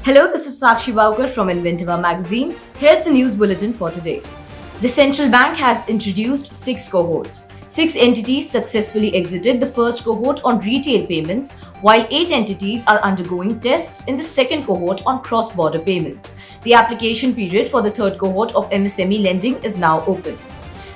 Hello, this is Sakshi Baukar from Inventiva magazine. Here's the news bulletin for today. The central bank has introduced 6 cohorts. 6 entities successfully exited the first cohort on retail payments, while 8 entities are undergoing tests in the second cohort on cross-border payments. The application period for the third cohort of MSME lending is now open.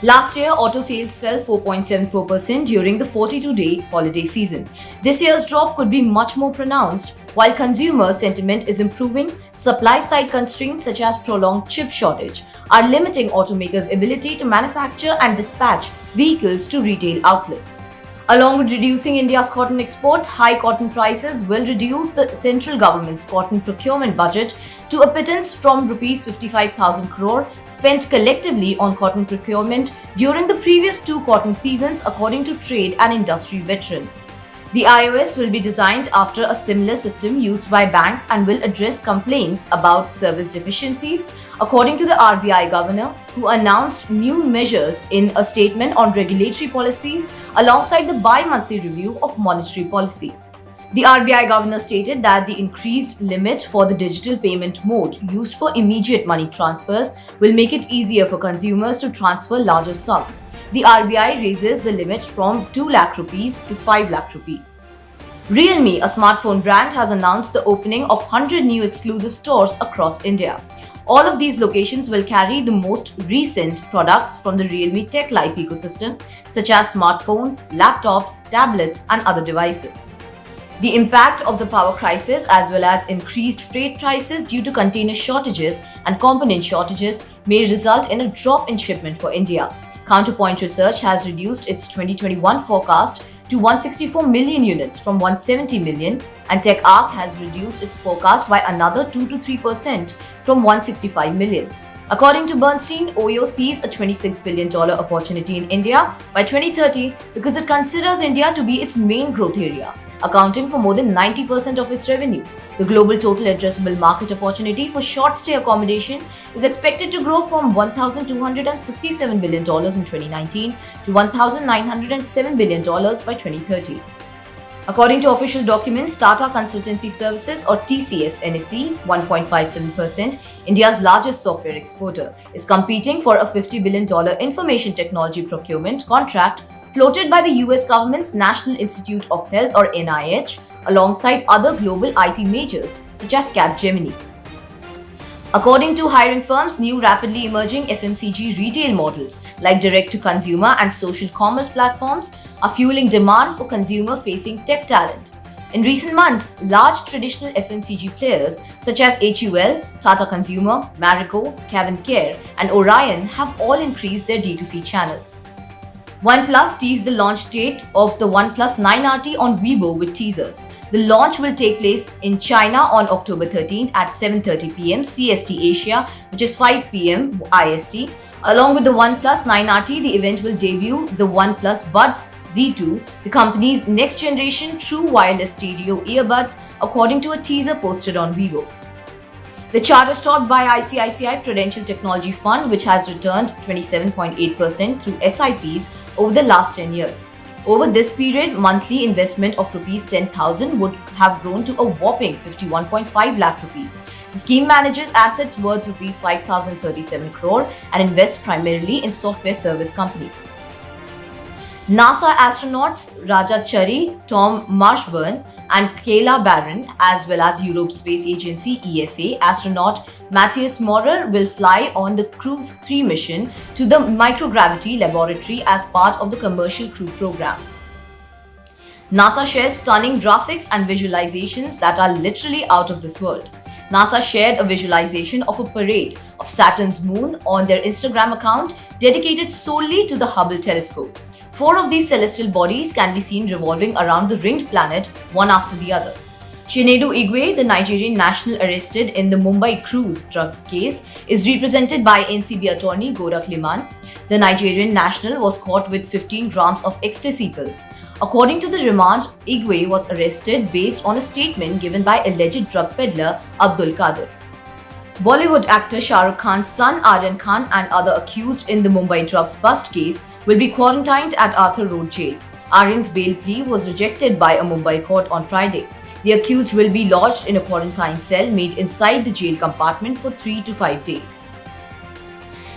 Last year, auto sales fell 4.74% during the 42-day holiday season. This year's drop could be much more pronounced. While consumer sentiment is improving, supply-side constraints such as prolonged chip shortage are limiting automakers' ability to manufacture and dispatch vehicles to retail outlets. Along with reducing India's cotton exports, high cotton prices will reduce the central government's cotton procurement budget to a pittance from Rs 55,000 crore spent collectively on cotton procurement during the previous 2 cotton seasons, according to trade and industry veterans. The iOS will be designed after a similar system used by banks and will address complaints about service deficiencies, according to the RBI governor, who announced new measures in a statement on regulatory policies alongside the bi-monthly review of monetary policy. The RBI governor stated that the increased limit for the digital payment mode used for immediate money transfers will make it easier for consumers to transfer larger sums. The RBI raises the limit from 2 lakh rupees to 5 lakh rupees. Realme, a smartphone brand, has announced the opening of 100 new exclusive stores across India. All of these locations will carry the most recent products from the Realme Tech Life ecosystem, such as smartphones, laptops, tablets, and other devices. The impact of the power crisis as well as increased freight prices due to container shortages and component shortages may result in a drop in shipment for India. Counterpoint Research has reduced its 2021 forecast to 164 million units from 170 million, and TechArc has reduced its forecast by another 2 to 3% from 165 million. According to Bernstein, OYO sees a $26 billion opportunity in India by 2030 because it considers India to be its main growth area, accounting for more than 90% of its revenue. The global total addressable market opportunity for short-stay accommodation is expected to grow from $1,267 billion in 2019 to $1,907 billion by 2030. According to official documents, Tata Consultancy Services or TCS NSE, 1.57%, India's largest software exporter, is competing for a $50 billion information technology procurement contract floated by the US government's National Institute of Health or NIH alongside other global IT majors such as Capgemini. According to hiring firms, new rapidly emerging FMCG retail models like direct-to-consumer and social commerce platforms are fueling demand for consumer-facing tech talent. In recent months, large traditional FMCG players such as HUL, Tata Consumer, Marico, Kevin Care, and Orion have all increased their D2C channels. OnePlus teased the launch date of the OnePlus 9RT on Weibo with teasers. The launch will take place in China on October 13 at 7:30 p.m. CST Asia, which is 5 p.m. IST. Along with the OnePlus 9RT, the event will debut the OnePlus Buds Z2, the company's next-generation true wireless stereo earbuds, according to a teaser posted on Weibo. The chart is topped by ICICI Prudential Technology Fund, which has returned 27.8% through SIPs over the last 10 years. Over this period, monthly investment of Rs 10,000 would have grown to a whopping 51.5 lakh rupees. The scheme manages assets worth Rs 5,037 crore and invests primarily in software service companies. NASA astronauts Raja Chari, Tom Marshburn, and Kayla Barron, as well as Europe's Space Agency ESA astronaut Matthias Maurer, will fly on the Crew 3 mission to the microgravity laboratory as part of the commercial Crew program. NASA shares stunning graphics and visualizations that are literally out of this world. NASA shared a visualization of a parade of Saturn's moon on their Instagram account dedicated solely to the Hubble telescope. 4 of these celestial bodies can be seen revolving around the ringed planet, one after the other. Chinedu Igwe, the Nigerian national arrested in the Mumbai cruise drug case, is represented by NCB attorney Gorak Liman. The Nigerian national was caught with 15 grams of ecstasy pills. According to the remand, Igwe was arrested based on a statement given by alleged drug peddler Abdul Qadir. Bollywood actor Shah Rukh Khan's son Aryan Khan and other accused in the Mumbai drugs bust case will be quarantined at Arthur Road Jail. Aryan's bail plea was rejected by a Mumbai court on Friday. The accused will be lodged in a quarantine cell made inside the jail compartment for 3 to 5 days.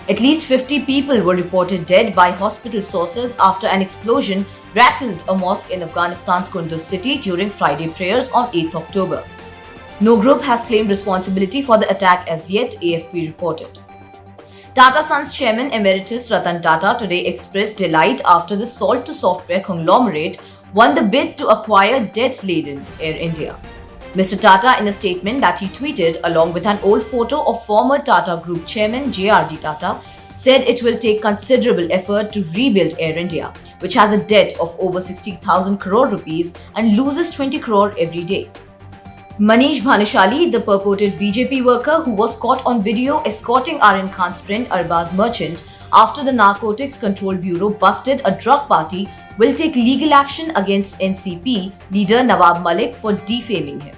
At least 50 people were reported dead by hospital sources after an explosion rattled a mosque in Afghanistan's Kunduz city during Friday prayers on 8 October. No group has claimed responsibility for the attack as yet, AFP reported. Tata Sons chairman emeritus Ratan Tata today expressed delight after the Salt to Software conglomerate won the bid to acquire debt-laden Air India. Mr. Tata, in a statement that he tweeted along with an old photo of former Tata Group chairman JRD Tata, said it will take considerable effort to rebuild Air India, which has a debt of over 60,000 crore rupees and loses 20 crore every day. Manish Bhanushali, the purported BJP worker who was caught on video escorting Aryan Khan's friend Arbaz Merchant after the Narcotics Control Bureau busted a drug party, will take legal action against NCP leader Nawab Malik for defaming him.